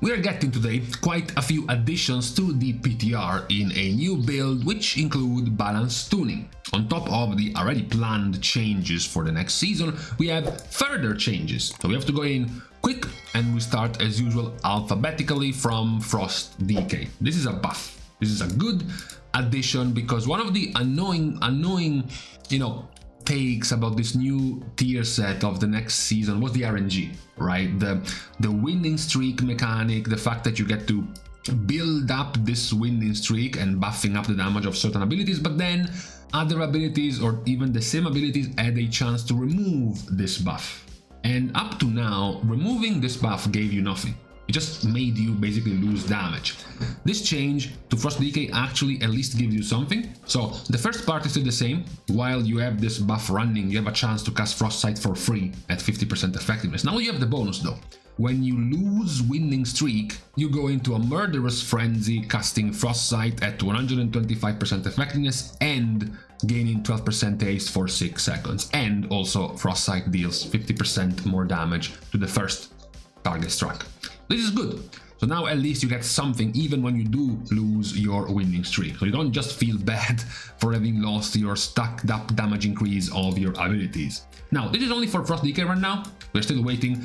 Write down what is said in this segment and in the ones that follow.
We are getting today quite a few additions to the PTR in a new build, which include balance tuning. On top of the already planned changes for the next season, we have further changes. So we have to go in quick, and we start as usual alphabetically from Frost Decay. This is a buff. This is a good addition because one of the annoying, takes about this new tier set of the next season was the RNG, right? The winning streak mechanic, the fact that you get to build up this winning streak and buffing up the damage of certain abilities, but then other abilities or even the same abilities had a chance to remove this buff. And up to now, removing this buff gave you nothing. It just made you basically lose damage. This change to Frost Decay actually at least gives you something. So the first part is still the same. While you have this buff running, you have a chance to cast Frostbite for free at 50% effectiveness. Now you have the bonus though. When you lose winning streak, you go into a murderous frenzy, casting Frostbite at 125% effectiveness and gaining 12% haste for 6 seconds. And also Frostbite deals 50% more damage to the first target struck. This is good. So now at least you get something even when you do lose your winning streak. So you don't just feel bad for having lost your stacked up damage increase of your abilities. Now, this is only for Frost Decay right now. We're still waiting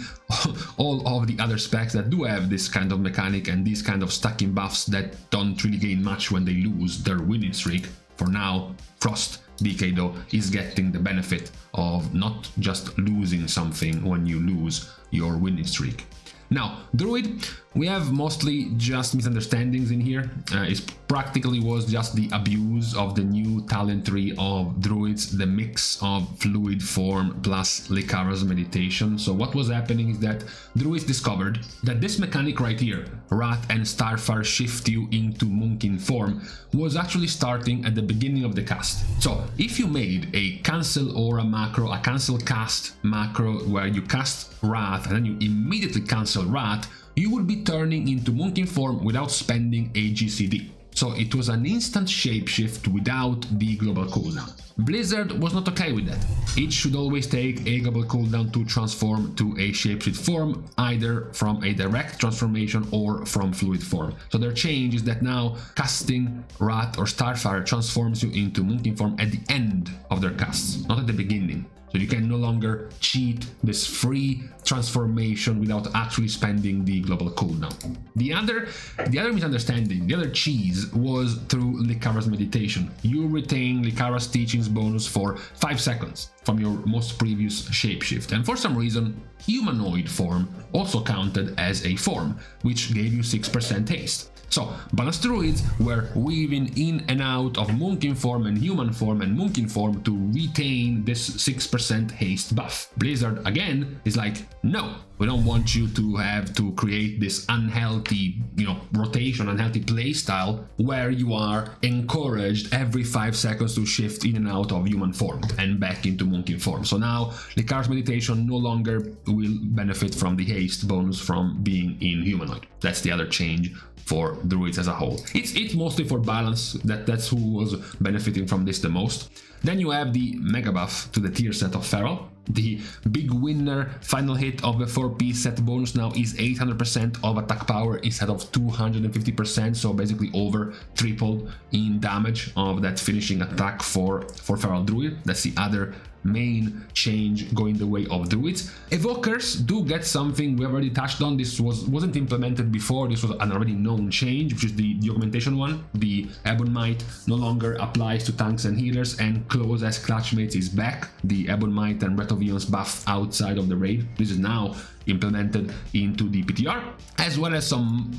all of the other specs that do have this kind of mechanic and these kind of stacking buffs that don't really gain much when they lose their winning streak. For now, Frost Decay though is getting the benefit of not just losing something when you lose your winning streak. Now, Druid, we have mostly just misunderstandings in here. It practically was just the abuse of the new talent tree of Druids, the mix of fluid form plus Lycara's meditation. So what was happening is that Druids discovered that this mechanic right here, Wrath and Starfire shift you into Monkin form, was actually starting at the beginning of the cast. So if you made a cancel aura macro, a cancel cast macro where you cast Wrath and then you immediately cancel Wrath, you would be turning into Monkin form without spending a GCD. So it was an instant shapeshift without the global cooldown. Blizzard was not okay with that. It should always take a global cooldown to transform to a shapeshift form, either from a direct transformation or from fluid form. So their change is that now casting Wrath or Starfire transforms you into Monkin form at the end of their casts, not at the beginning. So you can no longer cheat this free transformation without actually spending the global cooldown. The other misunderstanding, the other cheese was through Lycara's meditation. You retain Lycara's teachings bonus for 5 seconds from your most previous shapeshift. And for some reason, humanoid form also counted as a form, which gave you 6% haste. So, balanced druids were weaving in and out of Monkin form and Monkin form to retain this 6% haste buff. Blizzard again is like, no, we don't want you to have to create this unhealthy, rotation, unhealthy playstyle where you are encouraged every 5 seconds to shift in and out of human form and back into Monkin form. So now Lycara's meditation no longer will benefit from the haste bonus from being in humanoid. That's the other change for Druids as a whole. It's mostly for balance, that's who was benefiting from this the most. Then you have the mega buff to the tier set of Feral. The big winner final hit of the 4-piece set bonus now is 800% of attack power instead of 250%, so basically over tripled in damage of that finishing attack for Feral Druid. That's the other main change going the way of Druids. Evokers do get something we already touched on. This wasn't implemented before. This was an already known change, which is the augmentation one. The Ebon Might no longer applies to tanks and healers, and Close as Clutchmates is back. The Ebon Might and Breath of Eons buff outside of the raid. This is now implemented into the PTR, as well as some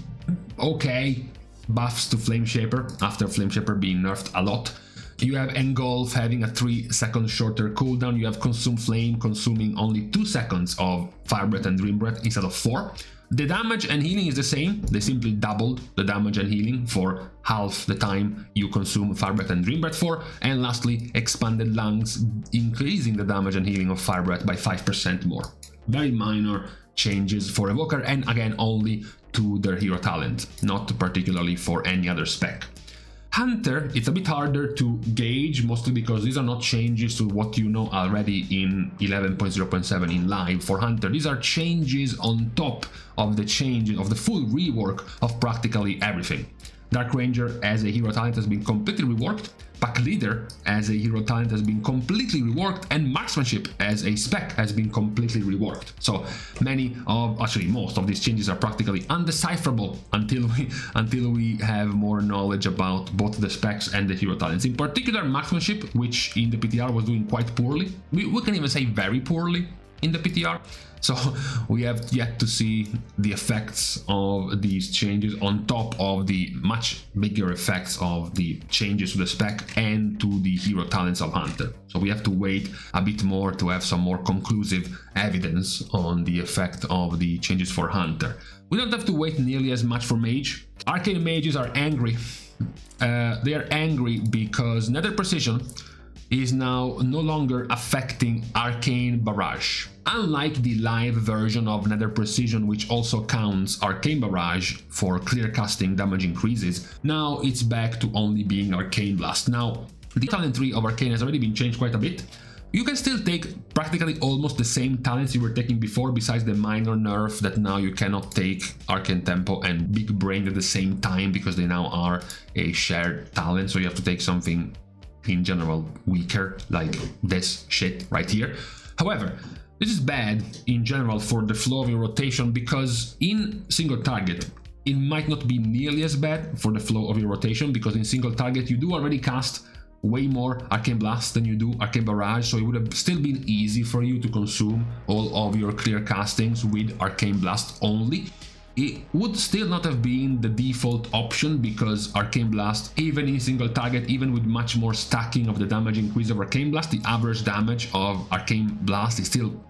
okay buffs to Flame Shaper after Flame Shaper being nerfed a lot. You have Engulf having a 3 second shorter cooldown. You have Consume Flame consuming only 2 seconds of Fire Breath and Dream Breath instead of 4. The damage and healing is the same. They simply doubled the damage and healing for half the time you consume Fire Breath and Dream Breath for. And lastly, Expanded Lungs, increasing the damage and healing of Fire Breath by 5% more. Very minor changes for Evoker, and again only to their hero talent, not particularly for any other spec. Hunter, it's a bit harder to gauge, mostly because these are not changes to what you know already in 11.0.7 in live. For Hunter, these are changes on top of the changes of the full rework of practically everything. Dark Ranger as a hero talent has been completely reworked, Pack Leader as a hero talent has been completely reworked, and Marksmanship as a spec has been completely reworked. So actually most of these changes are practically undecipherable until we have more knowledge about both the specs and the hero talents. In particular, Marksmanship, which in the PTR was doing quite poorly, we can even say very poorly in the PTR. So we have yet to see the effects of these changes on top of the much bigger effects of the changes to the spec and to the hero talents of Hunter. So we have to wait a bit more to have some more conclusive evidence on the effect of the changes for Hunter. We don't have to wait nearly as much for Mage. Arcane Mages are angry. They are angry because Nether Precision is now no longer affecting Arcane Barrage. Unlike the live version of Nether Precision, which also counts Arcane Barrage for clear casting damage increases, now it's back to only being Arcane Blast. Now, the talent tree of Arcane has already been changed quite a bit. You can still take practically almost the same talents you were taking before, besides the minor nerf that now you cannot take Arcane Tempo and Big Brain at the same time because they now are a shared talent, so you have to take something in general weaker, like this shit right here. However, this is bad in general for the flow of your rotation, because in single target it might not be nearly as bad for the flow of your rotation, because in single target you do already cast way more Arcane Blast than you do Arcane Barrage, so it would have still been easy for you to consume all of your clear castings with Arcane Blast only. It would still not have been the default option, because Arcane Blast, even in single target, even with much more stacking of the damage increase of Arcane Blast, the average damage of Arcane Blast is still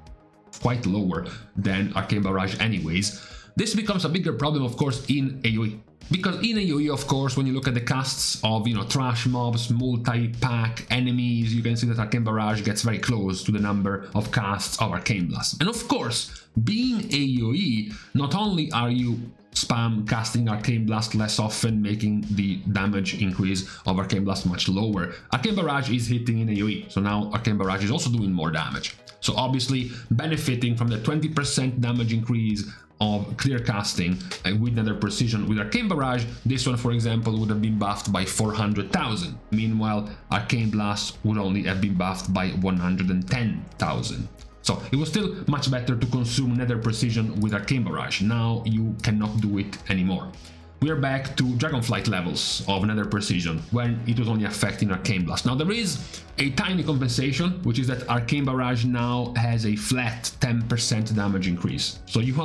quite lower than Arcane Barrage anyways. This becomes a bigger problem, of course, in AoE. Because in AoE, of course, when you look at the casts of, trash mobs, multi-pack enemies, you can see that Arcane Barrage gets very close to the number of casts of Arcane Blast. And of course, being AoE, not only are you spam casting Arcane Blast less often, making the damage increase of Arcane Blast much lower, Arcane Barrage is hitting in AoE, so now Arcane Barrage is also doing more damage. So obviously benefiting from the 20% damage increase of clear casting with Nether Precision. With Arcane Barrage, this one, for example, would have been buffed by 400,000. Meanwhile, Arcane Blast would only have been buffed by 110,000. So it was still much better to consume Nether Precision with Arcane Barrage. Now you cannot do it anymore. We are back to Dragonflight levels of Nether Precision, when it was only affecting Arcane Blast. Now there is a tiny compensation, which is that Arcane Barrage now has a flat 10% damage increase. So you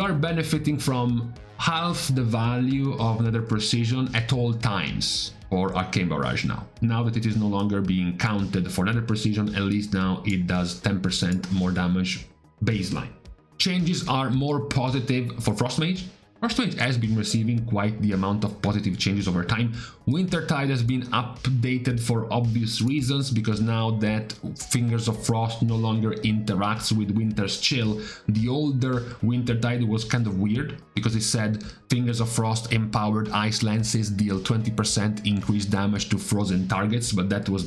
are benefiting from half the value of Nether Precision at all times for Arcane Barrage now. Now that it is no longer being counted for Nether Precision, at least now it does 10% more damage baseline. Changes are more positive for Frost Mage. Frost Mage has been receiving quite the amount of positive changes over time. Wintertide has been updated for obvious reasons, because now that Fingers of Frost no longer interacts with Winter's Chill, the older Wintertide was kind of weird, because it said Fingers of Frost empowered ice lances deal 20% increased damage to frozen targets, but that was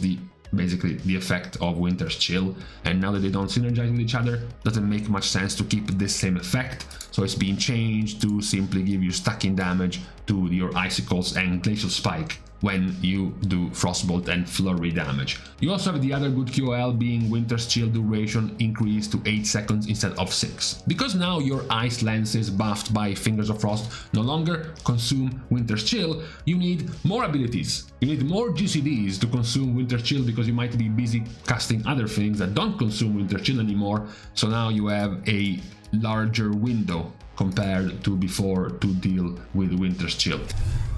basically the effect of Winter's Chill, and now that they don't synergize with each other, doesn't make much sense to keep this same effect, so it's been changed to simply give you stacking damage to your Icicles and Glacial Spike when you do Frostbolt and Flurry damage. You also have the other good QOL being Winter's Chill duration increased to 8 seconds instead of 6. Because now your Ice Lances buffed by Fingers of Frost no longer consume Winter's Chill, you need more abilities. You need more GCDs to consume Winter's Chill, because you might be busy casting other things that don't consume Winter's Chill anymore, so now you have a larger window compared to before to deal with Winter's Chill.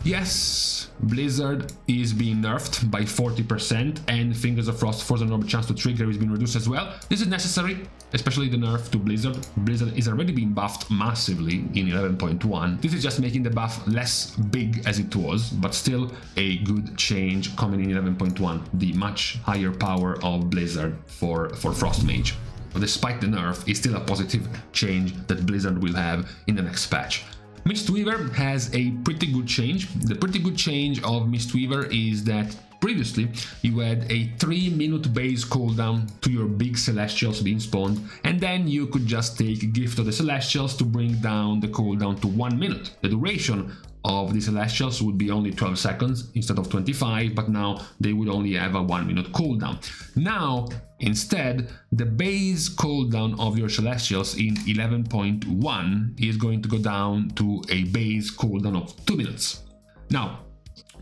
Yes, Blizzard is being nerfed by 40%, and Fingers of Frost Frozen Orb chance to trigger is being reduced as well. This is necessary, especially the nerf to Blizzard. Blizzard is already being buffed massively in 11.1. This is just making the buff less big as it was, but still a good change coming in 11.1, the much higher power of Blizzard for Frost Mage. But despite the nerf, it's still a positive change that Blizzard will have in the next patch. Mistweaver has a pretty good change. The pretty good change of Mistweaver is that previously you had a 3-minute base cooldown to your big Celestials being spawned, and then you could just take Gift of the Celestials to bring down the cooldown to 1 minute. The duration of the Celestials would be only 12 seconds instead of 25, but now they would only have a 1-minute cooldown. Now, instead, the base cooldown of your Celestials in 11.1 is going to go down to a base cooldown of 2 minutes. Now,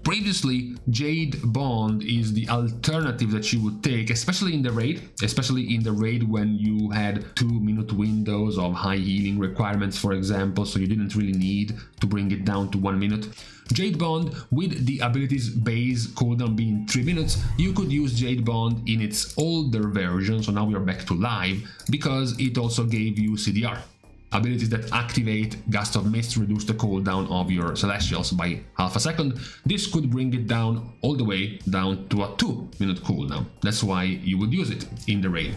previously, Jade Bond is the alternative that you would take, especially in the raid when you had 2-minute windows of high healing requirements, for example, so you didn't really need to bring it down to 1 minute. Jade Bond, with the ability's base cooldown being 3 minutes, you could use Jade Bond in its older version, so now we are back to live, because it also gave you CDR. Abilities that activate Gust of Mist reduce the cooldown of your Celestials by half a second. This could bring it down all the way down to a 2-minute cooldown. That's why you would use it in the raid.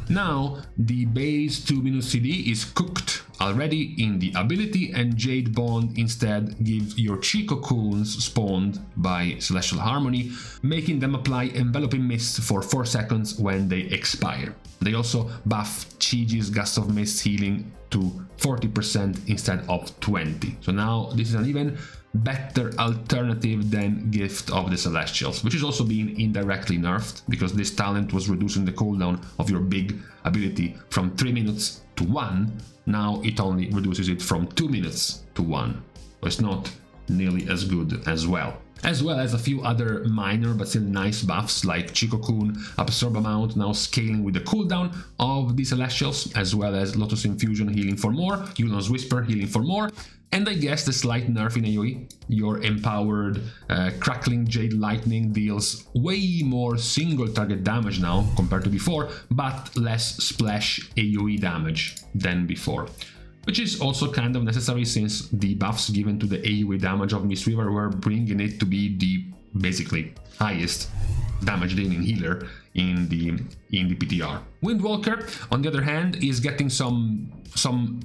Now, the base 2-minute CD is cooked already in the ability, and Jade Bond instead gives your Chi Cocoons spawned by Celestial Harmony, making them apply Enveloping Mist for 4 seconds when they expire. They also buff Chiji's Gust of Mist healing to 40% instead of 20. So now this is an even better alternative than Gift of the Celestials, which is also being indirectly nerfed because this talent was reducing the cooldown of your big ability from 3 minutes to 1. Now it only reduces it from 2 minutes to 1. So it's not nearly as good as well as a few other minor but still nice buffs like Chi-Cocoon, Absorb Amount now scaling with the cooldown of the Celestials, as well as Lotus Infusion healing for more, Yulon's Whisper healing for more, and I guess the slight nerf in AoE. Your empowered Crackling Jade Lightning deals way more single target damage now compared to before, but less splash AoE damage than before. Which is also kind of necessary since the buffs given to the AoE damage of Mistweaver were bringing it to be the basically highest damage dealing healer in the PTR. Windwalker, on the other hand, is getting some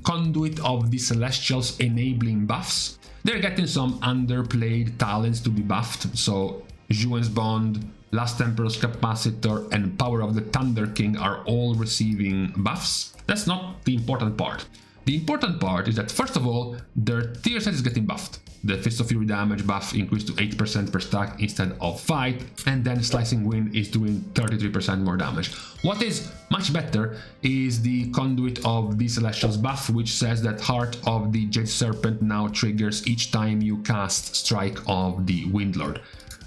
conduit of the Celestials enabling buffs. They're getting some underplayed talents to be buffed, so Juan's Bond, Last Emperor's Capacitor, and Power of the Thunder King are all receiving buffs. That's not the important part. The important part is that, first of all, their tier set is getting buffed. The Fist of Fury damage buff increased to 8% per stack instead of 5, and then Slicing Wind is doing 33% more damage. What is much better is the Conduit of the Celestials buff, which says that Heart of the Jade Serpent now triggers each time you cast Strike of the Windlord.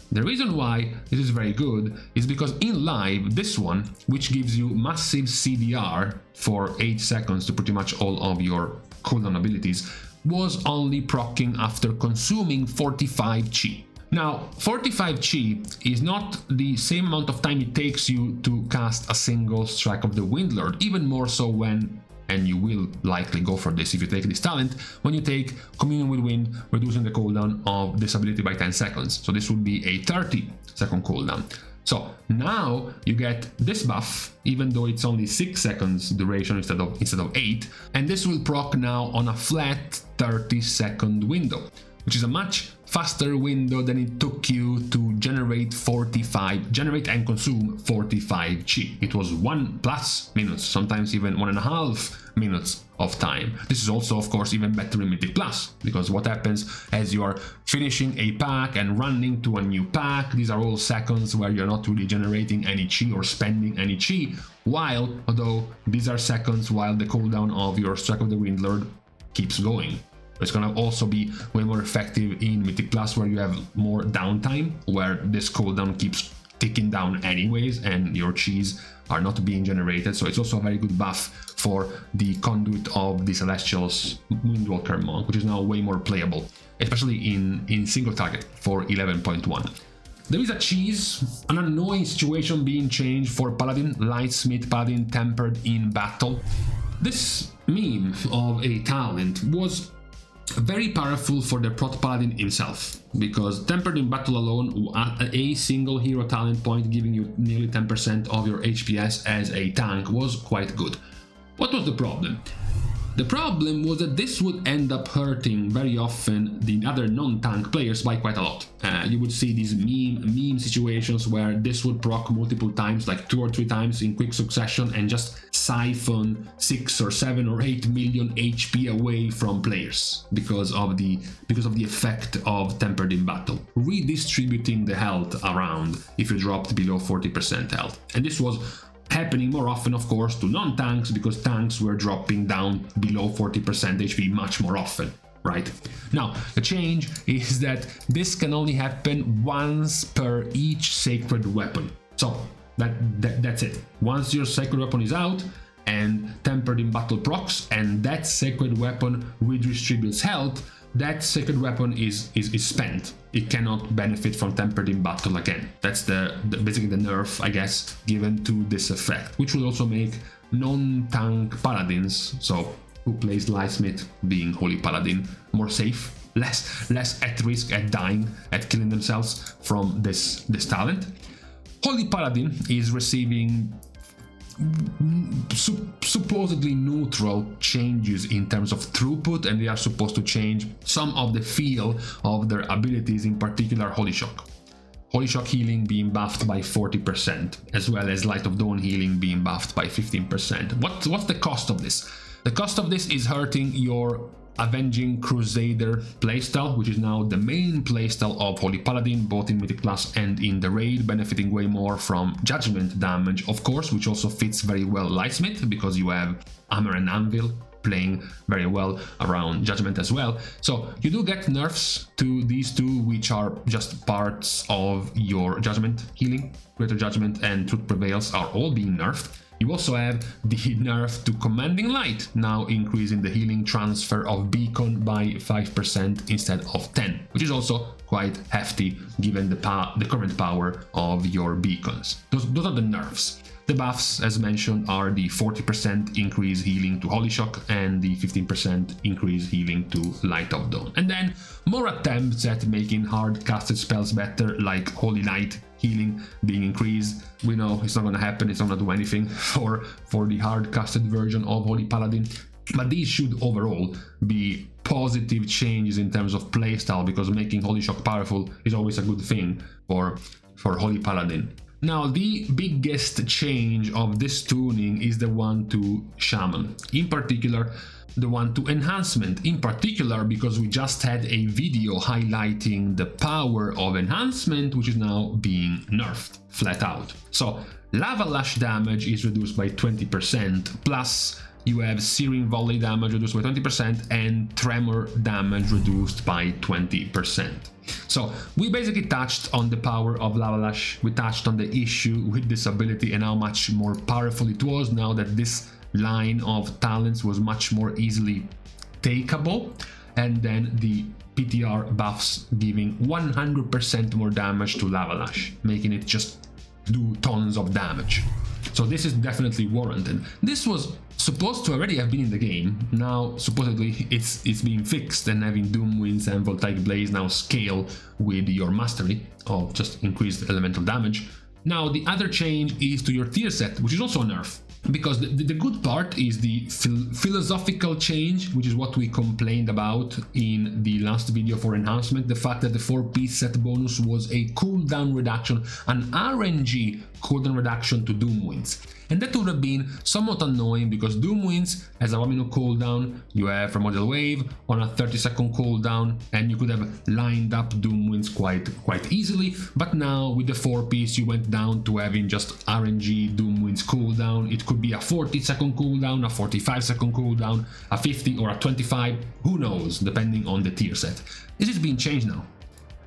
The reason why this is very good is because in live, this one, which gives you massive CDR for 8 seconds to pretty much all of your cooldown abilities, was only proccing after consuming 45 Chi. Now, 45 Chi is not the same amount of time it takes you to cast a single Strike of the Windlord, even more so when, and you will likely go for this if you take this talent, when you take Communion with Wind, reducing the cooldown of this ability by 10 seconds. So this would be a 30-second cooldown. So now you get this buff, even though it's only 6 seconds duration instead of 8, and this will proc now on a flat 30-second window, which is a much faster window than it took you to generate and consume 45 Chi. It was 1+ minutes, sometimes even 1.5 minutes of time. This is also, of course, even better in Mythic Plus, because what happens as you are finishing a pack and running to a new pack, these are all seconds where you're not really generating any Chi or spending any Chi, although these are seconds while the cooldown of your Strike of the Windlord keeps going. It's going to also be way more effective in Mythic Plus, where you have more downtime, where this cooldown keeps ticking down anyways and your Chis are not being generated. So it's also a very good buff for the Conduit of the Celestials Windwalker Monk, which is now way more playable, especially in single target for 11.1. There is a cheese, an annoying situation being changed for Paladin, Lightsmith Paladin Tempered in Battle. This meme of a talent was very powerful for the Prot Paladin himself, because Tempered in Battle alone, a single hero talent point giving you nearly 10% of your HPS as a tank was quite good. What was the problem? The problem was that this would end up hurting very often the other non-tank players by quite a lot. You would see these meme situations where this would proc multiple times, like 2 or 3 times in quick succession, and just siphon 6 or 7 or 8 million HP away from players because of the effect of Tempered in Battle, redistributing the health around if you dropped below 40% health. And this was happening more often, of course, to non-tanks, because tanks were dropping down below 40% HP much more often, right? Now, the change is that this can only happen once per each sacred weapon. So that's it. Once your sacred weapon is out and Tempered in Battle procs, and that sacred weapon redistributes health, that sacred weapon is spent. It cannot benefit from Tempered in Battle again. That's basically the nerf, I guess, given to this effect, which will also make non-tank paladins, so who plays Lightsmith being Holy Paladin, more safe, less at risk at dying, at killing themselves from this talent. Holy Paladin is receiving supposedly neutral changes in terms of throughput, and they are supposed to change some of the feel of their abilities, in particular Holy Shock. Holy Shock healing being buffed by 40%, as well as Light of Dawn healing being buffed by 15%. What's the cost of this? The cost of this is hurting your Avenging Crusader playstyle, which is now the main playstyle of Holy Paladin, both in Mythic Plus and in the raid, benefiting way more from Judgment damage, of course, which also fits very well Lightsmith, because you have Hammer and Anvil playing very well around Judgment as well. So you do get nerfs to these two, which are just parts of your Judgment healing. Greater Judgment and Truth Prevails are all being nerfed. You also have the nerf to Commanding Light, now increasing the healing transfer of Beacon by 5% instead of 10, which is also quite hefty given the current power of your beacons. Those are the nerfs. The buffs, as mentioned, are the 40% increase healing to Holy Shock and the 15% increase healing to Light of Dawn. And then more attempts at making hard casted spells better, like Holy Light healing being increased. We know it's not going to happen, it's not going to do anything for the hard casted version of Holy Paladin. But these should overall be positive changes in terms of playstyle, because making Holy Shock powerful is always a good thing for Holy Paladin. Now, the biggest change of this tuning is the one to Shaman, in particular the one to Enhancement, in particular because we just had a video highlighting the power of Enhancement, which is now being nerfed flat out. So Lava Lash damage is reduced by 20%, plus you have Searing Volley damage reduced by 20% and Tremor damage reduced by 20%. So we basically touched on the power of Lava Lash, we touched on the issue with this ability and how much more powerful it was now that this line of talents was much more easily takeable, and then the PTR buffs giving 100% more damage to Lava Lash, making it just do tons of damage. So this is definitely warranted. This was supposed to already have been in the game. Now supposedly it's being fixed, and having Doom Winds and Voltaic Blaze now scale with your mastery of just increased elemental damage. Now the other change is to your tier set, which is also a nerf. Because the good part is the philosophical change, which is what we complained about in the last video for Enhancement, the fact that the 4-piece set bonus was a cooldown reduction, an RNG cooldown reduction to Doom Winds. And that would have been somewhat annoying, because Doom Winds has a 1-minute cooldown, you have Primordial Wave on a 30-second cooldown, and you could have lined up Doom Winds quite easily. But now with the 4-piece you went down to having just RNG Doom Winds cooldown. It could be a 40-second cooldown, a 45-second cooldown, a 50 or a 25, who knows, depending on the tier set. This is being changed now.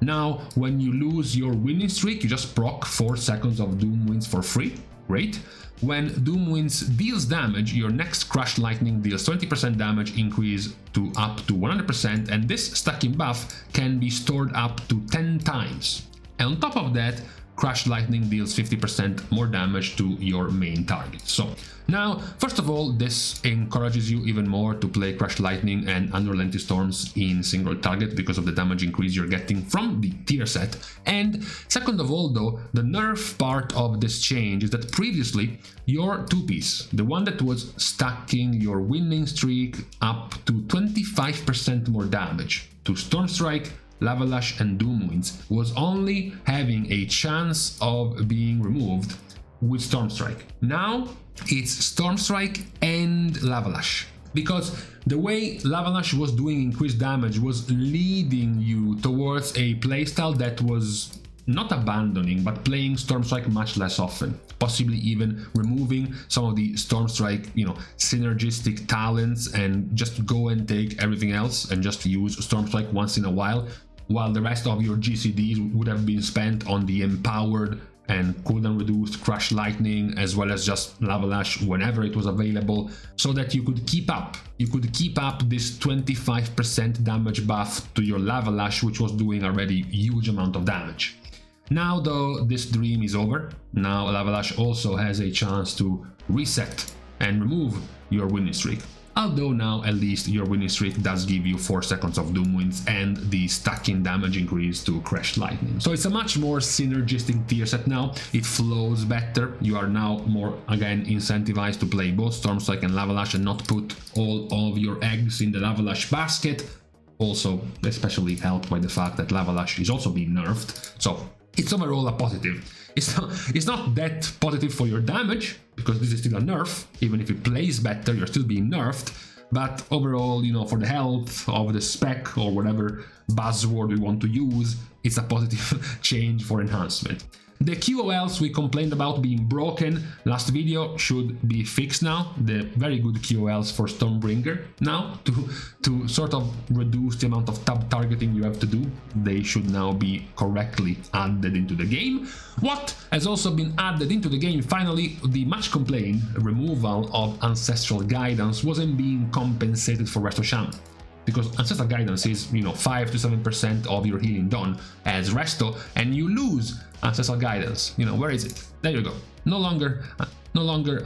Now when you lose your winning streak, you just proc 4 seconds of Doom Winds for free. Great. When Doom Winds deals damage, your next Crush Lightning deals 20% damage increase to up to 100%, and this stacking buff can be stored up to 10 times. And on top of that, Crash Lightning deals 50% more damage to your main target. So now, first of all, this encourages you even more to play Crash Lightning and Unrelenting Storms in single target because of the damage increase you're getting from the tier set. And second of all though, the nerf part of this change is that previously your 2-piece, the one that was stacking your winning streak up to 25% more damage to Storm Strike, Lava Lash and Doom Winds, was only having a chance of being removed with Storm Strike. Now it's Storm Strike and Lava Lash, because the way Lava Lash was doing increased damage was leading you towards a playstyle that was not abandoning, but playing Storm Strike much less often, possibly even removing some of the Storm Strike, synergistic talents and just go and take everything else and just use Storm Strike once in a while the rest of your GCDs would have been spent on the empowered and cooldown reduced Crash Lightning, as well as just Lava Lash whenever it was available, so that you could keep up this 25% damage buff to your Lava Lash, which was doing already huge amount of damage. Now though, this dream is over. Now Lava Lash also has a chance to reset and remove your winning streak. Although now at least your winning streak does give you 4 seconds of Doom Winds and the stacking damage increase to Crash Lightning. So it's a much more synergistic tier set now. It flows better. You are now more, again, incentivized to play both Storm Strike and Lava Lash and not put all of your eggs in the Lava Lash basket. Also, especially helped by the fact that Lava Lash is also being nerfed. So it's overall a positive. It's not that positive for your damage, because this is still a nerf. Even if it plays better, you're still being nerfed. But overall, for the health of the spec or whatever buzzword we want to use, it's a positive change for enhancement. The QOLs we complained about being broken last video should be fixed now. The very good QOLs for Stormbringer now, to sort of reduce the amount of tab targeting you have to do, they should now be correctly added into the game. What has also been added into the game, finally, the much complained removal of Ancestral Guidance wasn't being compensated for Resto Shaman. Because Ancestral Guidance is, 5 to 7% of your healing done as Resto, and you lose Ancestral Guidance. Where is it? There you go. No longer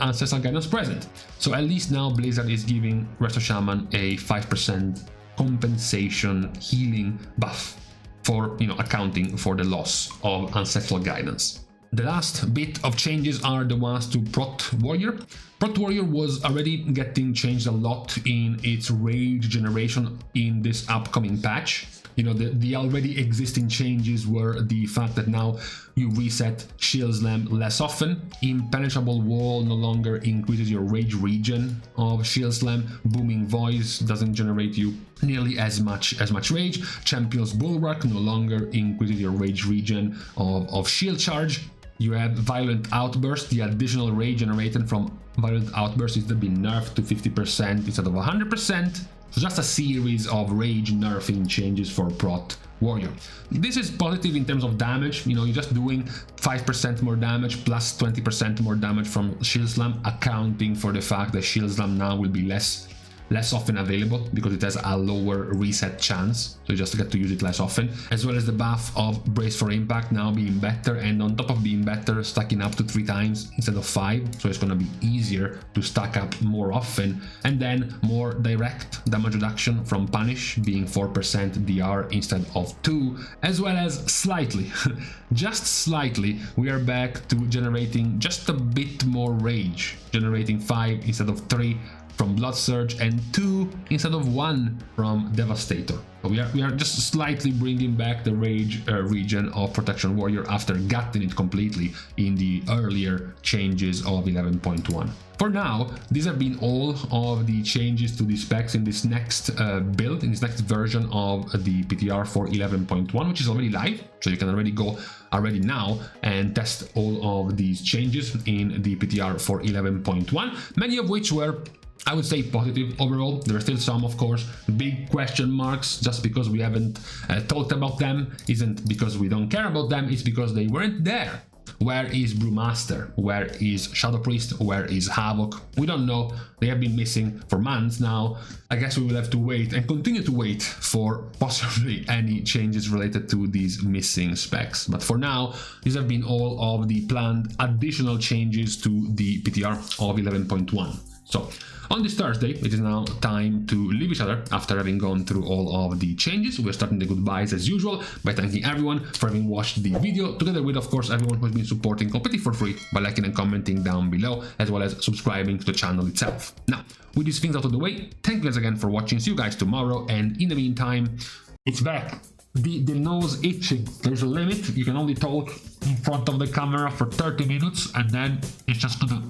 Ancestral Guidance present. So at least now Blizzard is giving Resto Shaman a 5% compensation healing buff for, accounting for the loss of Ancestral Guidance. The last bit of changes are the ones to Prot Warrior. Prot Warrior was already getting changed a lot in its rage generation in this upcoming patch. The already existing changes were the fact that now you reset Shield Slam less often. Impenetrable Wall no longer increases your rage regen of Shield Slam. Booming Voice doesn't generate you nearly as much rage. Champion's Bulwark no longer increases your rage regen of Shield Charge. You have Violent Outburst. The additional rage generated from Violent Outburst is to be nerfed to 50% instead of 100%. So just a series of rage nerfing changes for Prot Warrior. This is positive in terms of damage. You're just doing 5% more damage plus 20% more damage from Shield Slam, accounting for the fact that Shield Slam now will be less often available because it has a lower reset chance, so you just get to use it less often, as well as the buff of Brace for Impact now being better, and on top of being better, stacking up to 3 times instead of 5, so it's going to be easier to stack up more often. And then more direct damage reduction from Punish, being 4% DR instead of 2, as well as slightly, just slightly, we are back to generating just a bit more rage, generating 5 instead of 3 from Blood Surge and 2 instead of 1 from Devastator. So we are just slightly bringing back the rage regen of Protection Warrior after gutting it completely in the earlier changes of 11.1. For now, these have been all of the changes to the specs in this next build, in this next version of the PTR for 11.1, which is already live, so you can already go now and test all of these changes in the PTR for 11.1, many of which were, I would say, positive overall. There are still some, of course, big question marks. Just because we haven't talked about them isn't because we don't care about them, it's because they weren't there Where is Brewmaster? Where is Shadow Priest? Where is Havoc? We don't know. They have been missing for months now. I guess we will have to wait and continue to wait for possibly any changes related to these missing specs. But for now, these have been all of the planned additional changes to the PTR of 11.1. So on this Thursday, it is now time to leave each other after having gone through all of the changes. We're starting the goodbyes as usual by thanking everyone for having watched the video, together with, of course, everyone who's been supporting completely for free by liking and commenting down below, as well as subscribing to the channel itself. Now, with these things out of the way, thank you guys again for watching. See you guys tomorrow, and in the meantime, it's back. The nose itching. There's a limit. You can only talk in front of the camera for 30 minutes, and then it's just gonna